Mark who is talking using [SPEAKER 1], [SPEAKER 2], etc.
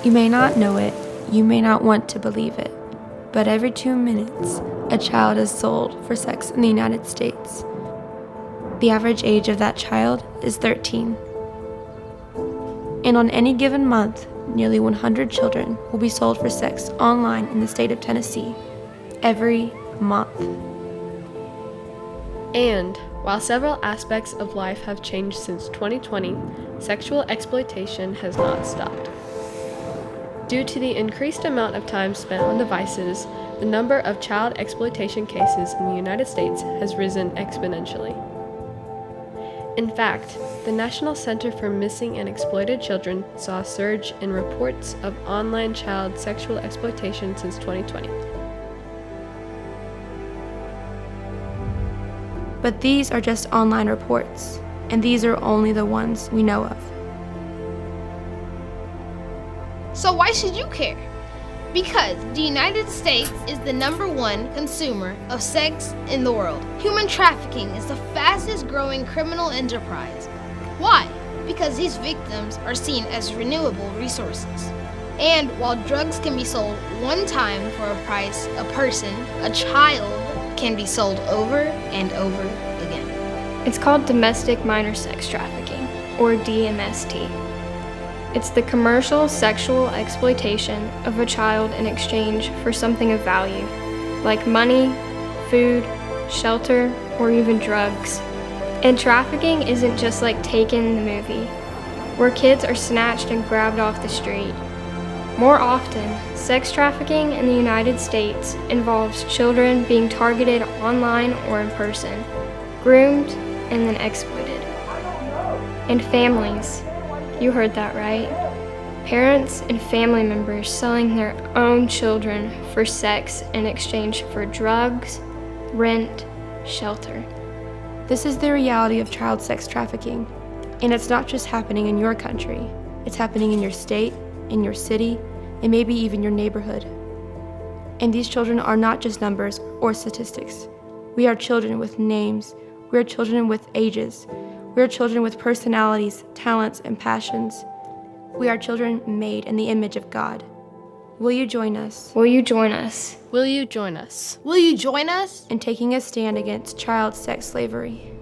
[SPEAKER 1] You may not know it, you may not want to believe it, but every 2 minutes, a child is sold for sex in the United States. The average age of that child is 13. And on any given month, nearly 100 children will be sold for sex online in the state of Tennessee every month.
[SPEAKER 2] And while several aspects of life have changed since 2020, sexual exploitation has not stopped. Due to the increased amount of time spent on devices, the number of child exploitation cases in the United States has risen exponentially. In fact, the National Center for Missing and Exploited Children saw a surge in reports of online child sexual exploitation since 2020.
[SPEAKER 1] But these are just online reports, and these are only the ones we know of.
[SPEAKER 3] So why should you care? Because the United States is the #1 consumer of sex in the world. Human trafficking is the fastest growing criminal enterprise. Why? Because these victims are seen as renewable resources. And while drugs can be sold one time for a price a person, a child can be sold over and over again.
[SPEAKER 4] It's called domestic minor sex trafficking, or DMST. It's the commercial sexual exploitation of a child in exchange for something of value, like money, food, shelter, or even drugs. And trafficking isn't just like Taken the movie, where kids are snatched and grabbed off the street. More often, sex trafficking in the United States involves children being targeted online or in person, groomed, and then exploited. And families, you heard that right. Parents and family members selling their own children for sex in exchange for drugs, rent, shelter.
[SPEAKER 1] This is the reality of child sex trafficking, and it's not just happening in your country. It's happening in your state, in your city, and maybe even your neighborhood. And these children are not just numbers or statistics. We are children with names. We are children with ages. We are children with personalities, talents, and passions. We are children made in the image of God. Will you join us?
[SPEAKER 4] Will you join us?
[SPEAKER 2] Will you join us?
[SPEAKER 3] Will you join us?
[SPEAKER 1] In taking a stand against child sex slavery?